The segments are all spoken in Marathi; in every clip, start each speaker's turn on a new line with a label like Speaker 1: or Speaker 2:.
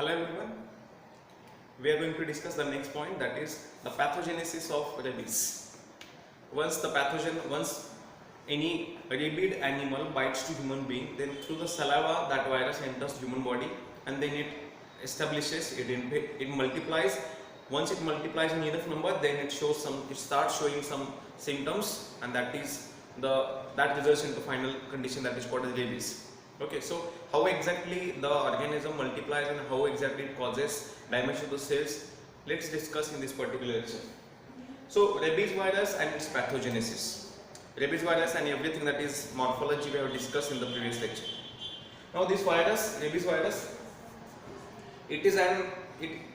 Speaker 1: Hello everyone. We are going to discuss the next point, that is the pathogenesis of rabies. Once any rabid animal bites to human being, then through the saliva that virus enters human body and then it establishes, it multiplies. Once it multiplies in enough number, then it starts showing some symptoms, and that results into final condition that is called as rabies. Okay, so how exactly the organism multiplies and how exactly it causes damage to the cells, let's discuss in this particular lecture. So rabies virus and its pathogenesis. Rabies virus and everything that is morphology we have discussed in the previous lecture. Now this rabies virus, rabies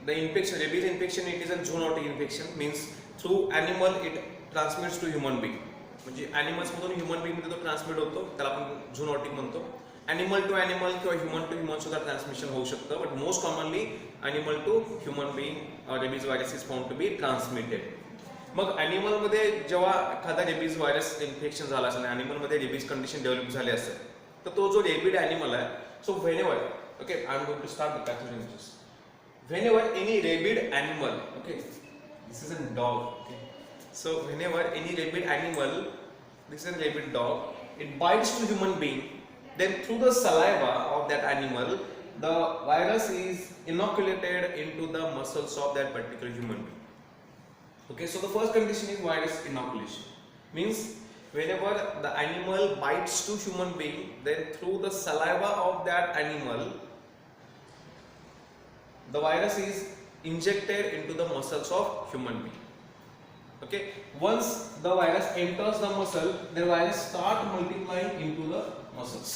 Speaker 1: infection, it is a zoonotic infection, means through animal it transmits to human being. म्हणजे animals मधून human being मध्ये तो ट्रान्समिट होतो, त्याला आपण झूनोटिक म्हणतो. Animal to animal किंवा human to human सुद्धा ट्रान्समिशन होऊ शकतं, but most commonly animal to human being rabies virus is found to be transmitted. मग animal मध्ये जेव्हा एखादा rabies virus इन्फेक्शन झाला असेल, animal मध्ये rabies condition डेव्हलप झाली असेल, तर तो जो rabid animal आहे, so whenever, okay, I am going to start the pathogenesis. Whenever any rabid animal, okay, this is a dog, okay, so whenever any rabid animal, this is a rabid dog, it bites to human being, then through the saliva of that animal, the virus is inoculated into the muscles of that particular human being. Okay, so the first condition is virus inoculation. Means whenever the animal bites to human being, then through the saliva of that animal, the virus is injected into the muscles of human being. Okay, once the virus enters the muscle, the virus start multiplying into the muscles.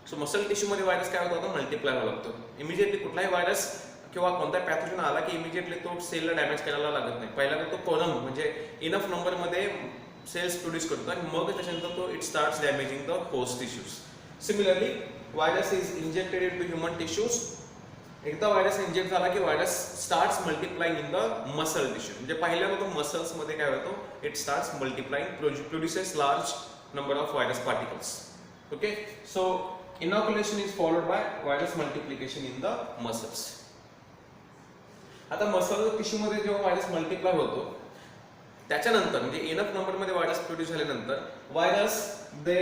Speaker 1: So muscle tissue मध्ये virus काय होतो, मल्टिप्लाय व्हायला लागतो. इमिडिएटली कुठलाही virus किंवा कोणताही पॅथोजन आला की इमिडिएटली तो सेलला डॅमेज करायला लागत नाही. पहिल्यांदा तो कोलम म्हणजे इनफ नंबर मध्ये सेल्स प्रोड्यूस करतो आणि मग त्याच्यानंतर तो it starts damaging the host tissues. Similarly virus is injected into human tissues. एकदा व्हायरस इंजेक्ट झाला की virus starts multiplying in the muscle tissue. म्हणजे पहिल्यांदा तो मसल्स मध्ये काय होतो, it starts multiplying, produces large number of virus particles. Okay, so inoculation is followed by virus multiplication in the muscles. आता मसल टिश्यू मध्ये जेव्हा व्हायरस मल्टिप्लाय होतो, त्याच्यानंतर म्हणजे इनफ नंबर मध्ये व्हायरस प्रोड्यूस झाल्यानंतर virus they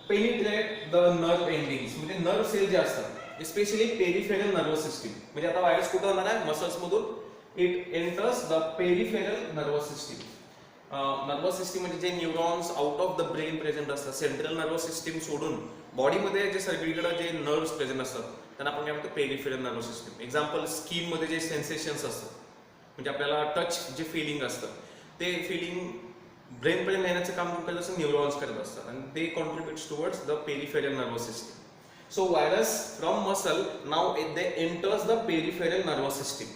Speaker 1: penetrate the nerve endings, म्हणजे नर्व सेल जे असतात, स्पेशली पेरिफेरल नर्वस सिस्टीम. म्हणजे आता व्हायरस कुठे होणार आहे, मसल्स मधून it enters the peripheral nervous system. Nervous system म्हणजे जे neurons out of the brain present असतात, सेंट्रल नर्वस सिस्टीम सोडून बॉडीमध्ये जे सगळीकडे जे नर्व्स प्रेझेंट असतात त्यांना आपण काय म्हणतो, peripheral nervous system. Example, skin मध्ये जे सेन्सेशन्स असतात, म्हणजे आपल्याला टच जे फिलिंग असतं, ते फिलिंग ब्रेन पर्यंत नेण्याचं काम करत असं न्यूरॉन्स करत असतात आणि ते contributes towards the peripheral nervous system. So virus from muscle now they enters the peripheral nervous system.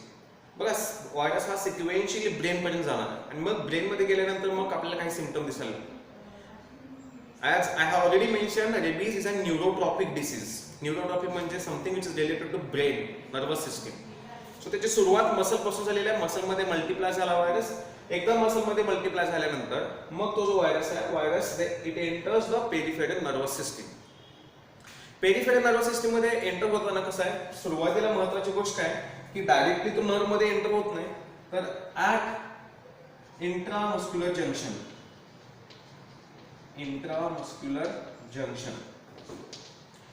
Speaker 1: बघा, व्हायरस हा सिक्वेन्शियली ब्रेन पर्यंत जाणार आणि मग ब्रेन मध्ये गेल्यानंतर मग आपल्याला काही सिम्पटम दिसायला. As I have already mentioned, rabies is a neurotropic disease. Neurotropic म्हणजे something which is related to brain, nervous system. So त्याची सुरुवात मसल पासून झालेली आहे. मसल मध्ये मल्टिप्लाय झाला व्हायरस. एकदा मसल मध्ये मल्टिप्लाय झाल्यानंतर मग तो जो व्हायरस आहे, virus it enters the peripheral nervous system. Peripheral nervous system मध्ये एंटर होताना कसं आहे, सुरुवातीला महत्त्वाची गोष्ट काय की डायरेक्टली तो नर्व मध्ये एंटर होत नाही, तर at intramuscular junction, intramuscular junction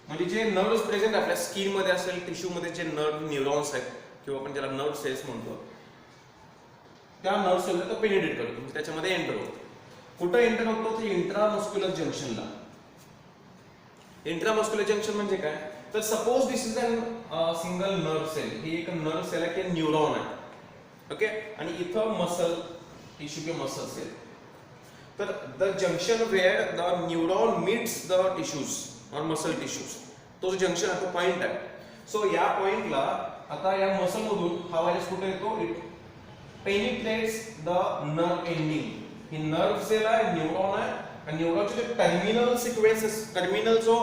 Speaker 1: म्हणजे जे नर्व्स प्रेझेंट आपल्या स्किन मध्ये असेल, टिश्यू मध्ये जे न्यूरॉन्स आहेत किंवा आपण ज्याला नर्व सेल्स म्हणतो, त्या नर्व सेलला तो पेनिट्रेट करतो, म्हणजे त्याच्यामध्ये एंटर होतो. कुठं एंटर होतो, तर इंट्रामस्क्युलर जंक्शनला. इंट्रामस्क्युलर जंक्शन म्हणजे काय, तर suppose this is an single nerve cell. ही एक नर्व सेल आहे की न्यूरॉन आहे. ओके, आणि इथं मसल टिश्यू किंवा मसल सेल. तर the junction where the neuron meets the tissues और मसल टिश्यूज, तो जो जंक्शन आहे तो पॉइंट आहे. सो या पॉइंटला आता या मसल मधून हा व्हायरस कुठे येतो, it penetrates the nerve ending. ही नर्व सेल आहे, न्यूरॉन आहे, आणि न्यूरॉनचे जे टर्मिनल सिक्वेन्सेस, टर्मिनल जो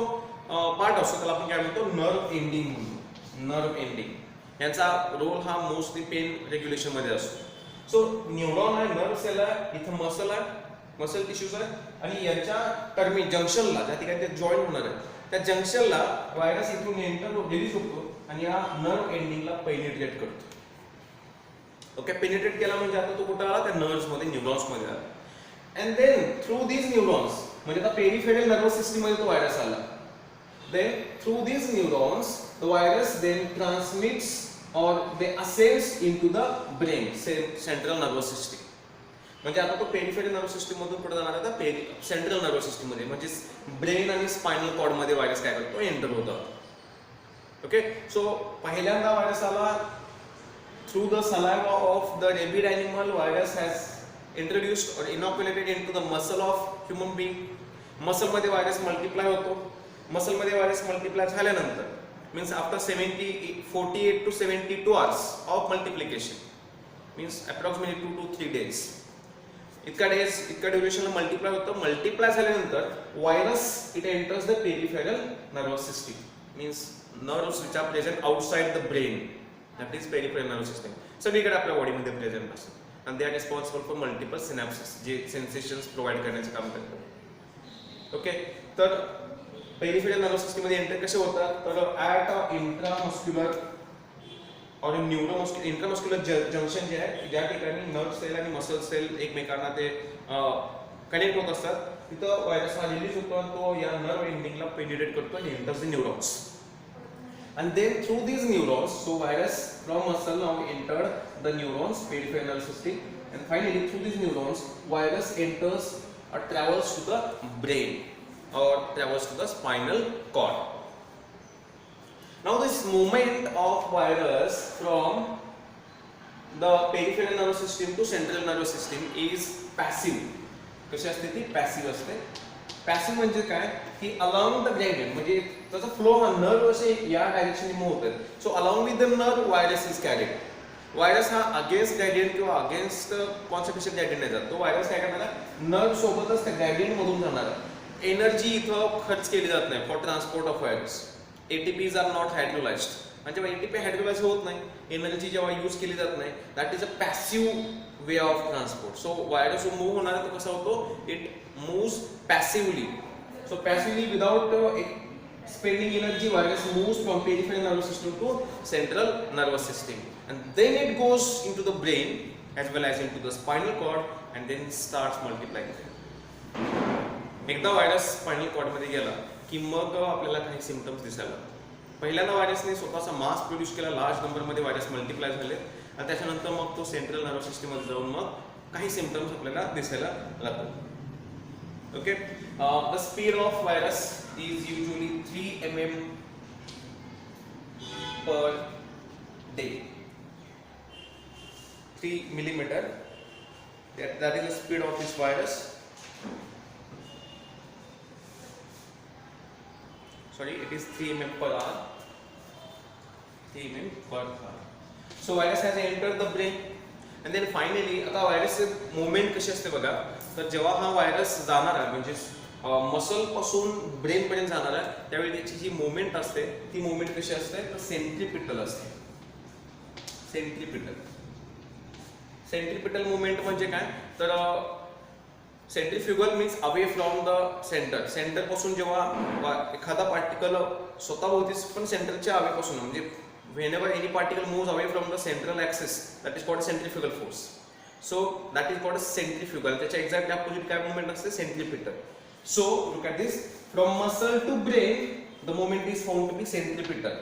Speaker 1: पार्ट असतो त्याला आपण काय म्हणतो, नर्व एंडिंग म्हणतो. नर्व एंडिंग यांचा रोल हा मोस्टली पेन रेग्युलेशन मध्ये असतो. सो न्यूरॉन आहे, नर्व सेल आहे, इथं मसल आहे, मसल टिश्यूज आहे, आणि यांच्या जंक्शनला ज्या ठिकाणी ते जॉईन होणार आहे त्या जंक्शनला व्हायरस इथून एंटर रिलीज होतो आणि या नर्व एंडिंगला पेनिट्रेट करतो. ओके, पेनिट्रेट केला म्हणजे आता तो कुठं आला, त्या नर्व्स मध्ये, न्यूरॉन्स मध्ये आला. And then through these neurons, म्हणजे आता पेरिफेरल नर्वस सिस्टम मध्ये तो व्हायरस आला. Then through these neurons, the virus then transmits or they ascends into the brain, central nervous system. म्हणजे आता तो पेरिफेरल नर्वस सिस्टम मधून पुढे जाणार आहे सेंट्रल नर्वस सिस्टम मध्ये, म्हणजे ब्रेन आणि स्पायनल कॉर्ड मध्ये व्हायरस काय करतो, एंटर होतो. ओके, सो पहिल्यांदा व्हायरस आला through the saliva of the rabid animal. Virus has introduced or inoculated into the muscle of human being. Muscle मध्ये व्हायरस मल्टिप्लाय होतो. मसल मध्ये व्हायरस मल्टिप्लाय झाल्यानंतर means after 48 to 72 hours of multiplication, means approximately 2 to 3 days, इतका ड्युरेशनला मल्टिप्लाय होतं. मल्टिप्लाय झाल्यानंतर virus it enters the peripheral nervous system, means nerves which are present outside the brain, that is peripheral nervous system. सगळीकडे आपल्या बॉडीमध्ये प्रेझेंट असतं आणि they are responsible for multiple synapses, जे सेन्सेशन्स प्रोव्हाइड करण्याचे काम करतात. ओके, तर पेरिफेरल नर्वस सिस्टम मध्ये एंटर कसे होतात, तर at intramuscular or intramuscular junction जे आहे, ज्या ठिकाणी नर्व सेल आणि मसल सेल एकमेकांना ते कनेक्ट होत असतात, तिथं व्हायरस हा रिलीज होतो आणि तो या नर्व एंडिंगला पेनिट्रेट करतो आणि enters the neurons. And then through these neurons, so virus from muscle now entered the neurons, peripheral nervous system, and finally through these neurons, virus enters or travels to the brain or travels to the spinal cord. Now this movement of virus from the peripheral nervous system to central nervous system is passive. कशी असते ती? पॅसिव्ह असते. पॅसिव्ह म्हणजे काय की अलॉंग द ग्रेडियंट, म्हणजे त्याचा फ्लो हा नर्व असे या डायरेक्शनने मूव्ह होतात. So along with the nerve virus is carried. Virus हा अगेन्स्ट ग्रेडियंट किंवा अगेन्स्ट कॉन्सेंट्रेशन ग्रेडियंट नाही जात. तो व्हायरस काय करणार आहे, नर्व सोबतच त्या ग्रेडियंट मधून जाणार आहे. एनर्जी इथं खर्च केली जात नाही for transport of virus. ATPs are not hydrolysed, म्हणजे जेव्हा एटीपी हायड्रोलाइज होत नाही, एनर्जी जेव्हा यूज केली जात नाही, that is a passive way of transport. So virus move होणार तो कसा होतो, it moves passively. So passively without spending energy, virus moves from peripheral nervous system to central nervous system, and then it goes into the brain as well as into the spinal cord and then starts multiplying. एकदा व्हायरस स्पायनल कॉर्ड मध्ये गेला की मग आपल्याला काही सिम्पटम्स दिसायला. पहिल्यांदा व्हायरसने स्वतःचा मास प्रोड्यूस केला, लार्ज नंबर मध्ये व्हायरस मल्टिप्लाय झाले आणि त्याच्यानंतर मग तो सेंट्रल नर्वस सिस्टम मध्ये जाऊन मग काही सिम्पटम्स आपल्याला दिसायला लागतात. Okay, the speed of virus is usually 3 mm per day. 3 millimeter. That is the speed of this virus. Sorry, it is 3 mm per hour. 3 mm per hour. So virus has entered the brain. And then finally, आता व्हायरसचे मुवमेंट कशी असते बघा, तर जेव्हा हा व्हायरस जाणार आहे म्हणजे मसल पासून ब्रेन पर्यंत जाणार आहे, त्यावेळी त्याची जी मुवमेंट असते ती मुवमेंट कशी असते, तर सेंट्रीपिटल असते. सेंट्रीपिटल मुवमेंट म्हणजे काय, तर centrifugal means away from the centre. Centre पासून जेव्हा एखादा पार्टिकल स्वतःभोवती पण सेंटरच्या अवे पासून, म्हणजे whenever any particle moves away from the central axis, that is called a centrifugal force. So that is called a centrifugal. त्याच्या एक्झॅक्ट ऑपोजिट काय मूवमेंट असते, centripetal. So look at this, from muscle to brain the movement is found to be centripetal.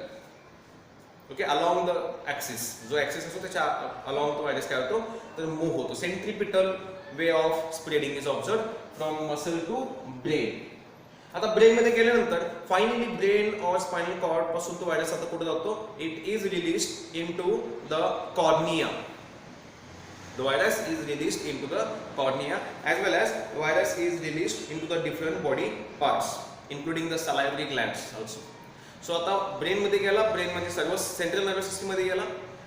Speaker 1: Okay, along the axis, जो axis असतो त्याच्या along तो व्हायरस काय होतो, तर मूव्ह होतो. Centripetal way of spreading is observed from muscle to brain. आता ब्रेन मध्ये गेल्यानंतर finally brain or spinal cord पासून तो व्हायरस आता कुठे जातो, it is released into the cornea. The virus is released into the cornea as well as virus is released into the different body parts including the salivary glands also. So आता ब्रेन मध्ये गेला, ब्रेन मध्ये सर्व सेंट्रल नर्वस सिस्टम मध्ये गेला.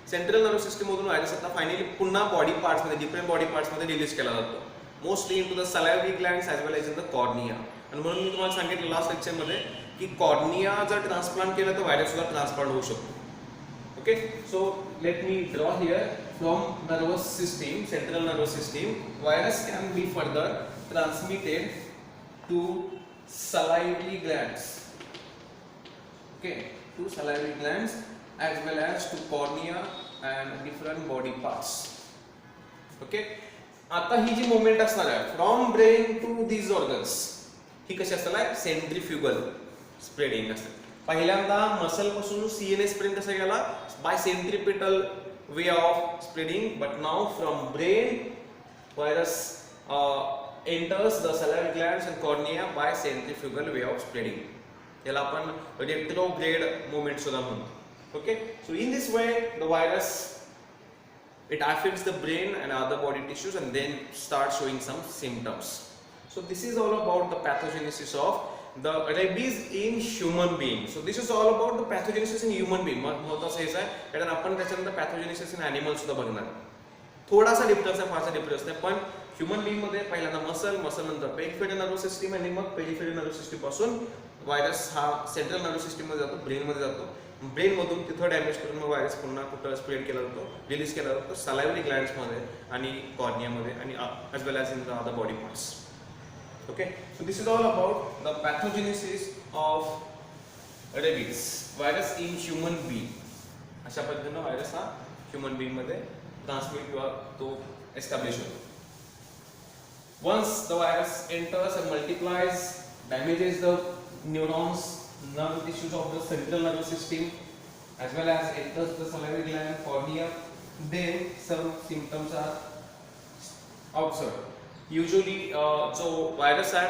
Speaker 1: सेंट्रल नर्वस सिस्टम मधून व्हायरस आता फायनली पुन्हा बॉडी पार्ट्स मध्ये, डिफरंट बॉडी पार्ट्स मध्ये रिलीज केला जातो, mostly into the salivary glands as well as in the cornea. आणि म्हणून मी तुम्हाला सांगितलं लास्ट लेक्चर मध्ये की कॉर्निया जर ट्रान्सप्लांट केलं तर व्हायरस सुद्धा ट्रान्सप्लांट होऊ शकतो. Okay, so let me draw here from nervous system, central nervous system, virus can be further transmitted to salivary glands. okay, to salivary glands as well as to cornea and different body parts. Okay, आता ही जी मुवमेंट असणार आहे from brain to these organs ही कशी असणार आहे सेंट्रीफ्युगल स्प्रेडिंग असते. पहिल्यांदा मसल पासून सीएनएस पर्यंत कसं गेला by centripetal way of spreading, but now from brain virus enters the salivary glands and cornea by centrifugal way of spreading. याला आपण retrograde movement सुद्धा म्हणतो. Okay, so in this way the virus it affects the brain and other body tissues and then starts showing some symptoms. So this is all about the pathogenesis of the rabies in human being. So this is all about the pathogenesis in human being. महत्त्वाचं हेच आहे कारण आपण त्याच्यानंतर pathogenesis in animals सुद्धा बघणार. थोडासा डिफरन्स आहे, फारसा डिफरन्स नाही, पण ह्युमन बीइंग मध्ये पहिल्यांदा मसल नंतर पेरिफेरल नर्वस सिस्टीम आणि मग पेरिफेरल नर्वस सिस्टीम पासून व्हायरस हा सेंट्रल नर्वस सिस्टीम मध्ये जातो, ब्रेन मध्ये जातो, ब्रेन मधून तिथं डॅमेज करून मग व्हायरस पुन्हा कुठं स्प्रेड केला जातो, रिलीज केला जातो सलायव्हरी ग्लँड्स मध्ये आणि कॉर्निया मध्ये आणि as well as in the other body parts. Okay, so this is all about the pathogenesis of rabies virus in human being. अशा पद्धतीनं व्हायरस हा ह्युमन बीइंग मध्ये ट्रान्समिट किंवा तो एस्टॅब्लिश होतो. Once the virus enters and multiplies, damages the neurons, nerve tissues of the central nervous system, as well as enters the salivary gland, cornea, then some symptoms are observed. Usually, जो virus आहे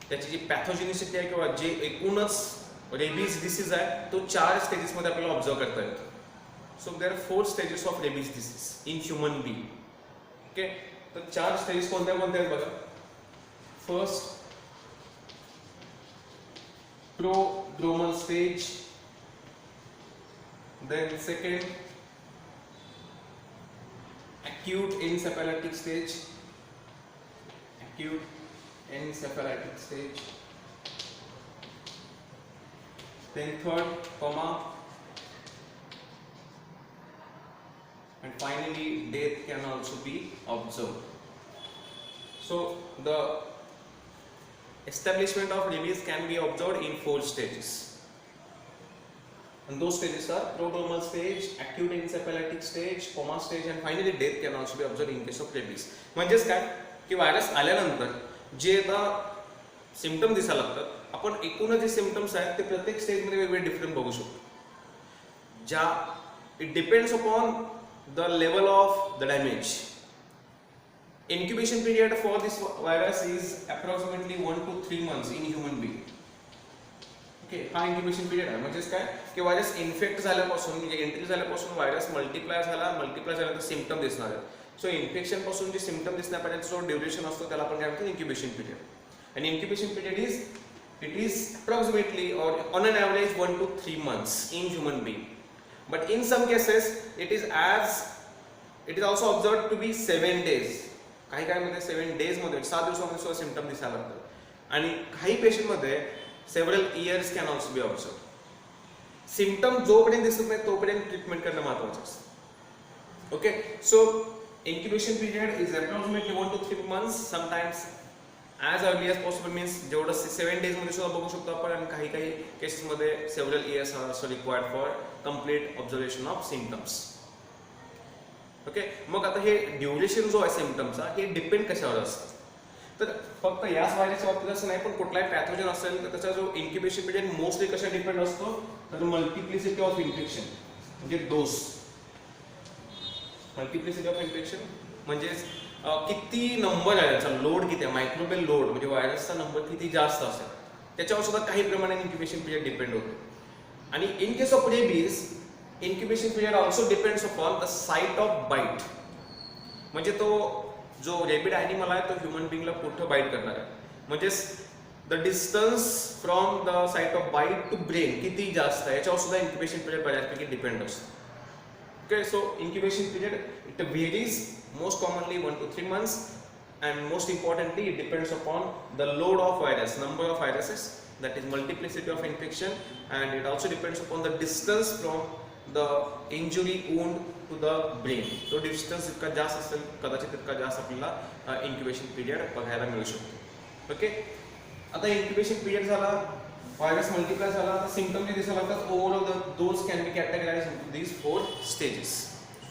Speaker 1: त्याची जी पॅथोजेनिसिटी आहे किंवा जे एकूणच रेबीज डिसीज आहे तो 4 स्टेजेस मध्ये आपल्याला ऑब्झर्व करता येतो. So there are 4 stages of rabies disease in human being. Okay, तर 4 स्टेजेस कोणत्या आहेत बघा. First prodromal stage, then second acute encephalitic stage, then third coma, and finally death can also be observed. So the establishment of rabies can be observed in 4 stages, and those stages are prodromal stage, acute encephalitic stage, coma stage, and finally death can also be observed in case of rabies. म्हणजेच काय की व्हायरस आल्यानंतर जे आता सिम्पटम दिसायला लागतात आपण एकूण जे सिम्पटम्स आहेत ते प्रत्येक स्टेज मध्ये वेगवेगळे डिफरंट बघू शकतो. ज्या it depends upon the level of the damage. Incubation period for this virus is approximately 1 to 3 months in human being. Okay, हा incubation period आहे. म्हणजे काय की व्हायरस इन्फेक्ट झाल्यापासून म्हणजे एंट्री झाल्यापासून व्हायरस मल्टिप्लाय झाल्यानंतर सिम्पटम दिसणार आहे. सो इन्फेक्शन पासून जे सिम्पटम दिसण्यापर्यंत जो ड्युरेशन असतो त्याला आपण काय म्हणतो इन्क्युबेशन पिरियड. आणि incubation period is approximately or on an average 1 to 3 months in human being. But in some cases it is also observed to be 7 days. काही मध्ये 7 days मध्ये 7 दिवसामध्ये सुद्धा सिम्पटम दिसायला लागतात आणि काही पेशंट मध्ये several years can also be observed. Symptom जोपर्यंत दिसत नाही तोपर्यंत ट्रीटमेंट करणं महत्त्वाचं असतं. Okay, so incubation period is approximately 1 to 3 months, sometimes as early as possible means जेवढं 7 days मध्ये सुद्धा बघू शकतो आपण आणि काही केसेस मध्ये several years are also required for complete observation of symptoms. Okay, मग आता हे ड्युरेशन जो आहे सिम्पटमचा हे डिपेंड कशावर असतं. तर फक्त याच व्हायरसच्या बाबतीत असं नाही पण कुठलाही पॅथोजन असेल तर त्याचा जो इन्क्युबेशन पिरियड मोस्टली कशा डिपेंड असतो तर मल्टिप्लिसिटी ऑफ इन्फेक्शन म्हणजे डोस. मल्टिप्लिसिटी ऑफ इन्फेक्शन म्हणजे किती नंबर आहे त्याचा लोड किती आहे मायक्रोबियल लोड म्हणजे व्हायरसचा नंबर किती जास्त असेल त्याच्यावर सुद्धा काही प्रमाणात इन्क्युबेशन पिरियड डिपेंड होतो. आणि in case of rabies incubation period also depends upon the site of bite. म्हणजे तो जो रेबिड ॲनिमल आहे तो ह्युमन बिंगला कुठं बाईट करणार आहे म्हणजेच the distance from the site of bite to brain किती जास्त आहे याच्यावर सुद्धा इन्क्युबेशन पिरियड बऱ्यापैकी डिपेंड असतो. Okay, so incubation period it varies, most commonly 1 to 3 months, and most importantly it depends upon the load of virus, number of viruses, that is multiplicity of infection, and it also depends upon the distance from the injury wound to the brain. So distance जितका जास्त असेल कदाचित तितका जास्त आपल्याला incubation period बघायला मिळू शकतो. ओके, आता incubation period झाला व्हायरस मल्टिप्लाय झाला तर सिम्पटम जे दिसायला लागतात overall those can be categorize into these 4 stages.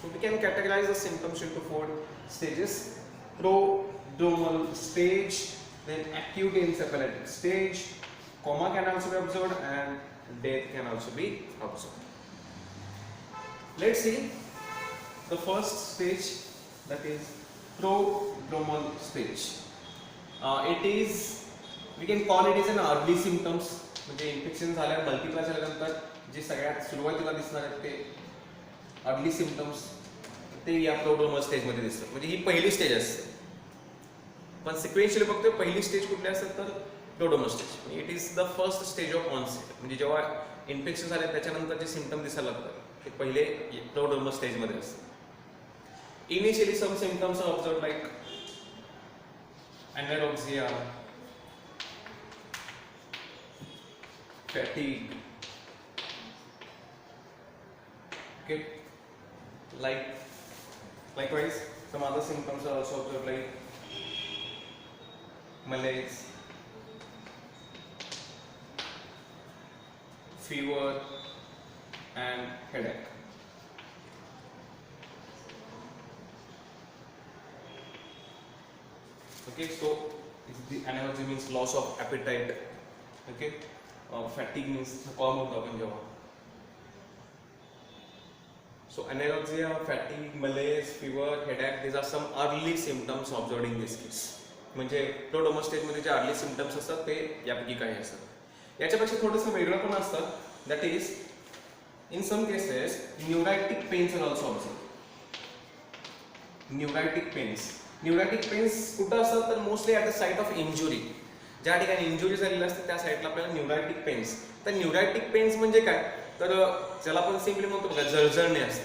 Speaker 1: So we can categorize the symptoms into 4 stages: prodromal stage, then acute encephalitic stage, coma can also be observed, and death can also be observed. Let's see the first stage, that is prodromal stage. It is, we can call it as an early symptoms. म्हणजे इन्फेक्शन झाल्या मल्टिप्लाय झाल्यानंतर जे सगळ्यात सुरुवातीला दिसणार आहेत ते अर्ली सिम्पटम्स ते या प्रोड्रोमल स्टेज मध्ये दिसतात. म्हणजे ही पहिली स्टेज असते, पण सिक्वेन्शियली बघतोय पहिली स्टेज कुठली असेल तर prodromal stage. It is the first stage of onset. म्हणजे जेव्हा इन्फेक्शन झाले त्याच्यानंतर जे सिम्पटम दिसायला लागतात ते पहिले प्रोड्रोमल स्टेज मध्ये असतात. Initially some symptoms are observed like anorexia, fatigue, okay, likewise some other symptoms are also observed like malaise, fever and headache. Okay, so the anorexia means loss of appetite. Okay, fatigue means थकवा होतो आपण जेव्हा. So anorexia, fatigue, malaise, fever, headache, these are some early symptoms observed in this case. म्हणजे प्रोड्रोमल स्टेज मध्ये जे अर्ली सिम्पटम्स असतात ते यापैकी काही असतात. याच्यापेक्षा थोडंसं वेगळं पण असतं. That is in some cases neuritic pains are also observed. Neuritic pains कुठं असतात तर mostly at the site of injury. ज्या ठिकाणी इंजुरी झालेली असते त्या साईडला आपल्याला न्यूरायटिक पेन्स. तर न्यूरायटिक पेन्स म्हणजे काय तर ज्याला आपण सिम्पली म्हणतो बघा जळजळणे असते.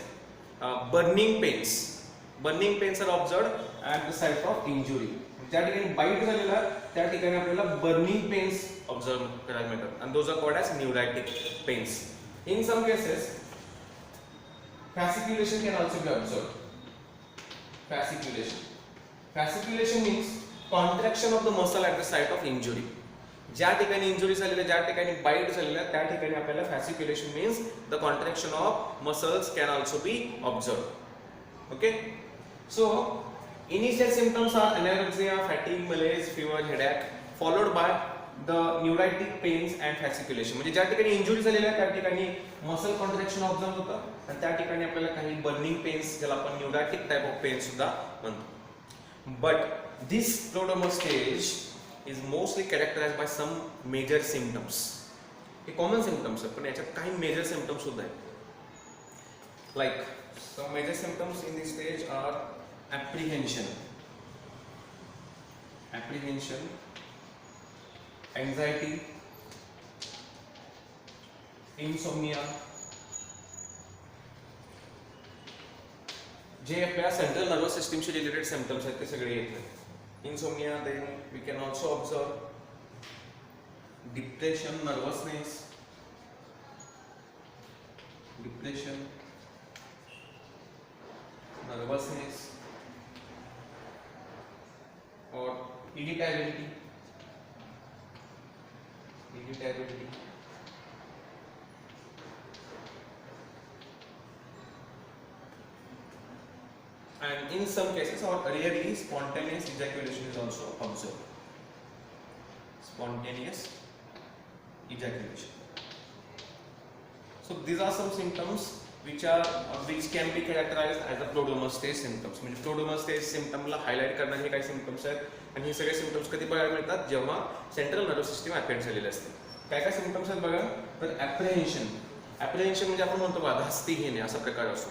Speaker 1: Burning pains are observed at the site of injury. ज्या ठिकाणी बाईट झालेला त्या ठिकाणी आपल्याला बर्निंग पेन्स ऑब्झर्व करायला मिळतात. आणि those are called as neuritic pains. In some cases fasciculation can also be observed. Fasciculation means contraction of the muscle at the site of injury. ज्या ठिकाणी इंजुरी झालेली ज्या ठिकाणी बाईट झालेला त्या ठिकाणी आपल्याला fasciculation means the contraction of muscles can also be observe. Okay, so initial symptoms are anorexia, fatigue, malaise, fever, headache, followed by the neuritic pains and fasciculation. म्हणजे ज्या ठिकाणी इंजुरी झालेली आहे त्या ठिकाणी मसल कॉन्ट्रॅक्शन ऑब्झर्व होतं आणि त्या ठिकाणी आपल्याला काही बर्निंग पेन्स ज्याला आपण न्यूरायटिक टाइप ऑफ पेन सुद्धा म्हणतो. But this prodromal stage is mostly characterized by some major symptoms. हे कॉमन सिम्पटम्स आहेत पण याच्यात काही मेजर सिम्पटम्स सुद्धा आहेत. Like some major symptoms in this stage are apprehension, anxiety, insomnia. जे आपल्या सेंट्रल नर्वस सिस्टमशी रिलेटेड सिम्पटम्स आहेत ते सगळे येतात. Insomnia, then we can also observe depression, nervousness, or irritability. And in some cases or rarely spontaneous ejaculation is also observed. So these are some symptoms which can be characterized as the prodromal stage symptoms. म्हणजे prodromal stage symptom ला हायलाइट करणारे काही सिम्पटम्स आहेत आणि हे सगळे सिम्पटम्स कधी बघायला मिळतात जेव्हा सेंट्रल नर्वस सिस्टम अफेक्ट झालेले असते. काय काय सिम्पटम्स आहेत बघा तर ॲप्रिहेन्शन म्हणजे आपण म्हणतो बघा धास्ती घेणे असा प्रकार असतो.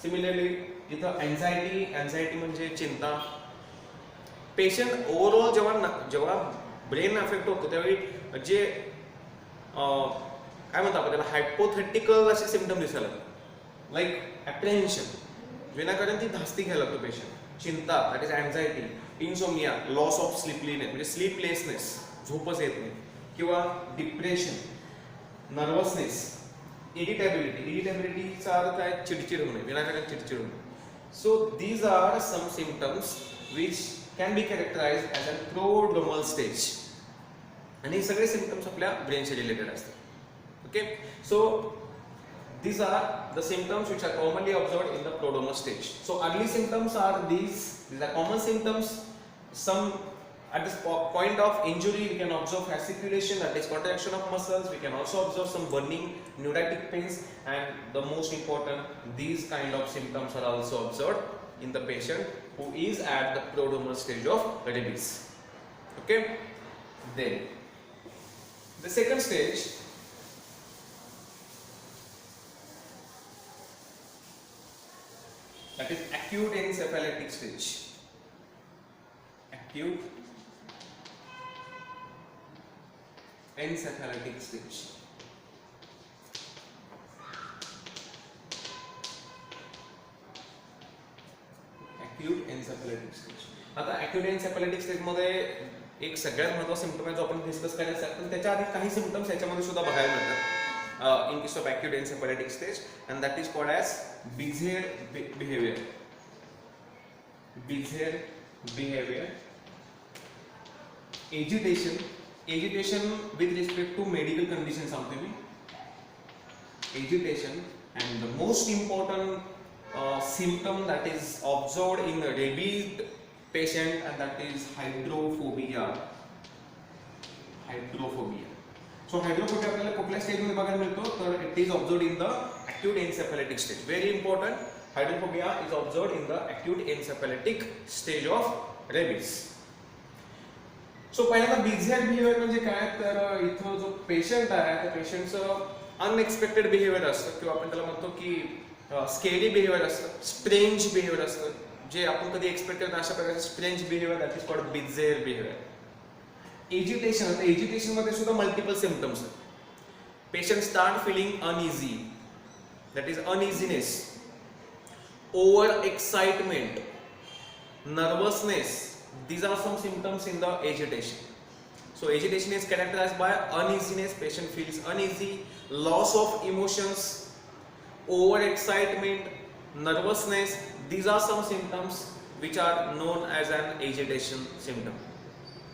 Speaker 1: सिमिलरली इथं अँझायटी म्हणजे चिंता. पेशंट ओव्हरऑल जेव्हा ब्रेन अफेक्ट होतो त्यावेळी जे काय म्हणतो आपण त्याला हायपोथेटिकल असे सिम्पटम दिसायला लाईक ॲप्रिहेन्शन विनाकारण ती धास्ती घ्यायला लागतो पेशंट. चिंता that is anxiety. Insomnia loss of sleepliness म्हणजे स्लीपलेसनेस झोपच येत नाही किंवा डिप्रेशन. नर्वसनेस. इरिटेबिलिटीचा अर्थ आहे चिडचिड होणे विनाकारण चिडचिड होणे. So these are some symptoms which can be characterized as a prodromal stage. आणि हे सगळे सिम्पटम्स आपल्या ब्रेनशी रिलेटेड असतात. Okay, so these are the symptoms which are commonly observed in the prodromal stage. So early symptoms are these are common symptoms. Some at this point of injury we can observe fasciculation, that is contraction of muscles. We can also observe some burning, neuritic pains, and the most important, these kind of symptoms are also observed in the patient who is at the prodromal stage of rabies. Okay, then the second stage, that is acute encephalitic stage. Acute encephalitic stage. Acute encephalitic stage. आता acute encephalitic stage मध्ये एक सगळ्यात महत्त्वाचा सिम्पटम आहे जो आपण डिस्कस करायचा आहे, पण त्याच्या आधी काही सिम्पटम्स याच्यामध्ये सुद्धा बघायला मिळतात in case of acute encephalitic stage, and that is called as Bezier behavior. Bezier behavior. Agitation with respect to medical conditions something. Agitation, and the most important symptom that is observed in the rabies patient, and that is hydrophobia. So hydrophobia आपल्याला कुठल्या स्टेज मध्ये बघायला मिळतो, तर it is observed in the acute encephalitic stage. Very important, hydrophobia is observed in the acute encephalitic stage of rabies. So पहिल्यांदा बिझियर बिहेवियर म्हणजे काय, तर इथं जो पेशंट आहे त्या पेशंटचं अनएक्सपेक्टेड बिहेवियर असतं, किंवा आपण त्याला म्हणतो की स्केरी बिहेवियर असतं, स्ट्रेंज बिहेवियर असतं, जे आपण कधी एक्सपेक्ट करत अशा प्रकारचे strange behaviour, that is called bizarre behaviour. Agitation, आता एजिटेशन मध्ये सुद्धा मल्टिपल सिम्पटम्स आहेत. Patient start feeling uneasy, that is uneasiness, over excitement, nervousness. These are some symptoms in the agitation. So agitation is characterized by uneasiness, patient feels uneasy, loss of emotions, over excitement, nervousness. These are some symptoms which are known as an agitation symptom.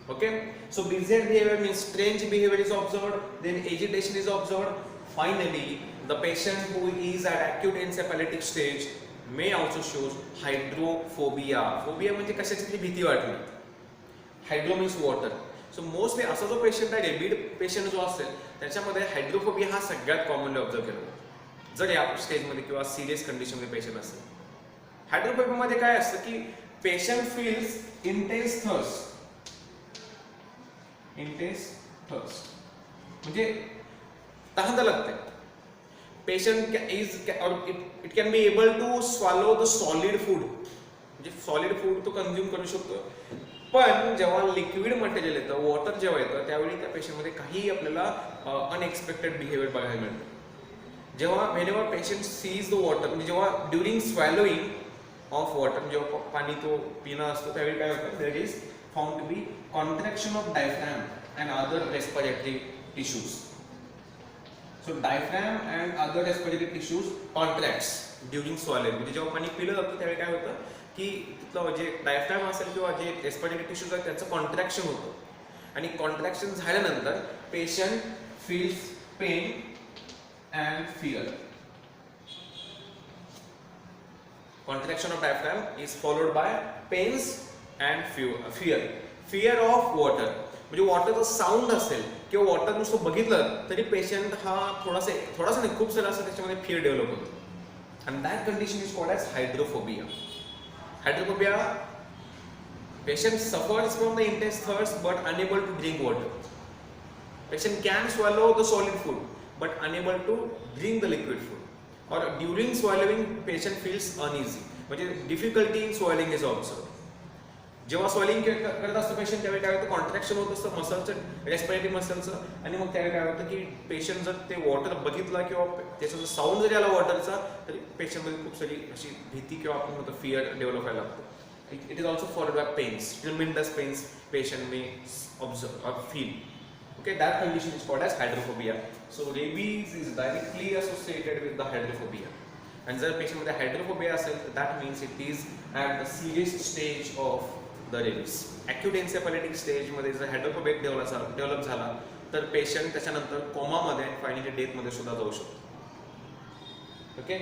Speaker 1: Okay, so Bezier behavior means strange behavior is observed, then agitation is observed. Finally, the patient who is at acute encephalitic stage may also shows hydrophobia. Phobia म्हणजे कशाची तरी भीती वाटली. Hydro means water. So mostly असा जो पेशंट आहे, रेबिड पेशंट जो असेल त्याच्यामध्ये हायड्रोफोबिया हा सगळ्यात कॉमनली ऑब्झर्व केला जातो, जर या स्टेजमध्ये किंवा सिरियस कंडिशनमध्ये पेशंट असेल. हायड्रोफोबियामध्ये काय असतं की पेशंट फील्स इंटेन्स थर्स्ट. म्हणजे तहान लागते. Patient it can be able to swallow the solid food, म्हणजे सॉलिड फूड तो कंझ्युम करू शकतो, पण जेव्हा लिक्विड मटेरियल येतं, वॉटर जेव्हा येतं, त्यावेळी त्या पेशंटमध्ये काही आपल्याला अनएक्सपेक्टेड बिहेवियर बघायला मिळतं. जेव्हा whenever patient sees the water, म्हणजे जेव्हा ड्युरिंग स्वॅलोइंग ऑफ वॉटर, जेव्हा पाणी तो पिणं असतो त्यावेळी काय होतं, there is found to be contraction of diaphragm and other respiratory tissues. So diaphragm and other respiratory tissues contracts during swallowing. म्हणजे जेव्हा पाणी पिलं जातं त्यावेळी काय होतं की तिथलं जे डायफ्रॅम असेल किंवा जे रेस्पिरेटरी टिश्यूज आहेत त्याचं कॉन्ट्रॅक्शन होतं, आणि कॉन्ट्रॅक्शन झाल्यानंतर patient feels pain and fear. Contraction of diaphragm is followed by pains and fear. Fear of water, म्हणजे वॉटरचा साऊंड असेल किंवा वॉटर नुसतं बघितलं तरी पेशंट हा थोडासा नाही खूप सारा असं त्याच्यामध्ये फिअर डेव्हलप होतो, आणि that condition is called as hydrophobia. Hydrophobia, patient suffers from the intense thirst but unable to drink water. Patient can swallow the solid food but unable to drink the liquid food. और during swallowing patient feels uneasy, म्हणजे difficulty in swallowing is observe. जेव्हा स्वॅलिंग करत असतं पेशंट त्यावेळी काय होतं, कॉन्ट्रॅक्शन होत असतं मसलचं, रेस्पिरेटरी मसलचं, आणि मग त्यावेळी काय होतं की पेशंट जर ते वॉटर बघितला किंवा त्याचा जर साऊंड जरी आला वॉटरचा, तरी पेशंटमध्ये खूप सारी अशी भीती किंवा आपण म्हणतो फिअर डेव्हलप व्हायला लागतो. It is also followed by pains, tremendous pains patient may observe और feel. Okay, that condition is called as hydrophobia. So rabies is directly associated with the hydrophobia. And जर पेशंटमध्ये हायड्रोफोबिया असेल, that means it is at the serious stage of the rabies. Acute encephalitic स्टेजमध्ये जर हायड्रोफोबिक डेव्हलप झाला तर पेशंट त्याच्यानंतर कोमामध्ये आणि फायनली डेथमध्ये सुद्धा जाऊ शकतो. Okay,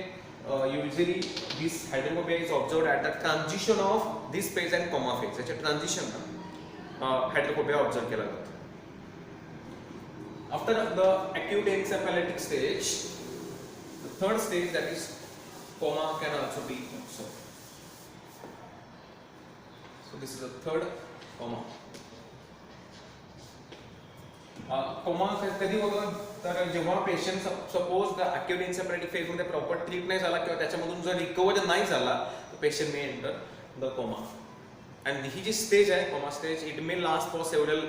Speaker 1: usually this hydrophobia is observed at the transition of this phase and coma phase. याच्या ट्रान्झिशन हायड्रोफोबिया ऑब्झर्व केला जातो. After the acute encephalitic stage, the third stage, that is coma, can also be observed. So this is the third coma. Coma कधी होतं तर जेव्हा patient suppose the acute encephalitic phase मध्ये प्रॉपर ट्रीट नाही झाला किंवा त्याच्यामधून जर रिकवर नाही झाला तर patient may enter the coma. And ही जी स्टेज आहे coma stage, it may last for several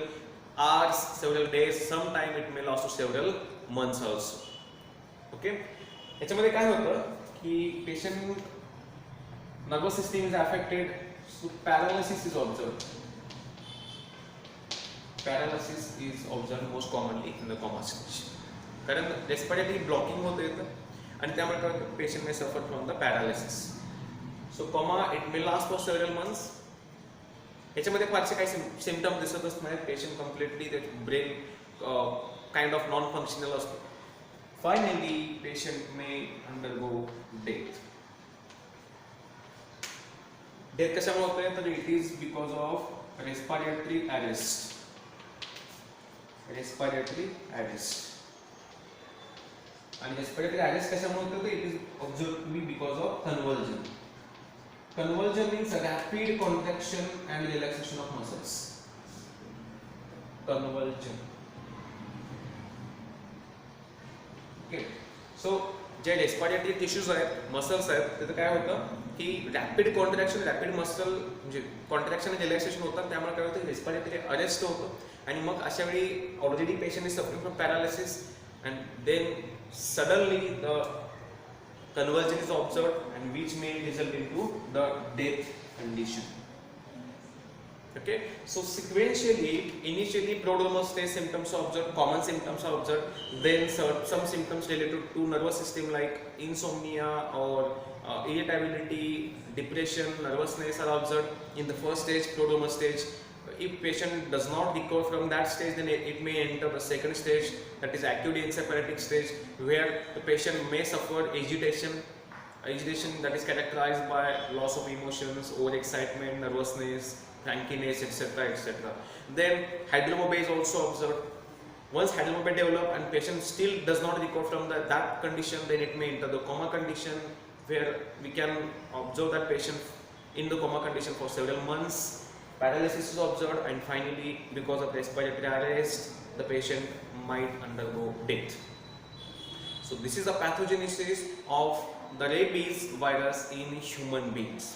Speaker 1: hours, several days, sometime it may last to several months also. Okay, याच्यामध्ये काय होतं की patient nervous system is affected, so paralysis is observed. Paralysis is observed most commonly in the coma stage, कारण रेस्पिरेटरी ब्लॉकिंग होतं येतं आणि त्यामुळे patient may suffer from the paralysis. So coma it may last for several months. याच्यामध्ये फारसे काही सिम्पटम दिसतच नाहीत. पेशंट कम्प्लिटली ते brain kind of non functional असतो. Finally patient may undergo death. Death कशामुळे होतोय तर it is because of respiratory arrest. Respiratory arrest आणि रेस्पिरेटरी अरेस्ट कशामुळे होतं तर it is observed to be because of convulsion. Convulsion means a rapid contraction and relaxation of muscles. Convulsion. Okay. So जे रेस्पिरेटरी टिश्यूज आहेत, मसल्स आहेत, तिथे काय होतं की रॅपिड कॉन्ट्रॅक्शन, रॅपिड मसल म्हणजे कॉन्ट्रॅक्शन आणि रिलॅक्सेशन होतात. त्यामुळे काय होतं रेस्पिरेटरी अरेस्ट होतं आणि मग अशा वेळी already patient is suffering from paralysis and then suddenly the convulsion is observed and which may result into the death condition. Okay, so sequentially, initially prodromal stage symptoms are observed, common symptoms are observed, then some symptoms related to nervous system like insomnia or irritability, depression, nervousness are observed in the first stage, prodromal stage. If patient does not recover from that stage, then it may enter the second stage, that is acute encephalitic stage, where the patient may suffer agitation that is characterized by loss of emotions, overexcitement, nervousness, crankiness, etc., etc. Then hydrophobia is also observed. Once hydrophobia develops and patient still does not recover from that condition, then it may enter the coma condition, where we can observe that patient in the coma condition for several months. Paralysis is observed and finally because of respiratory arrest the patient might undergo death. So this is the pathogenesis of the rabies virus in human beings.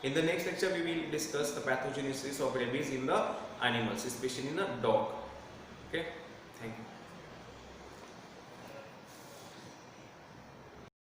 Speaker 1: In the next lecture we will discuss the pathogenesis of rabies in the animals, especially in the dog. Okay.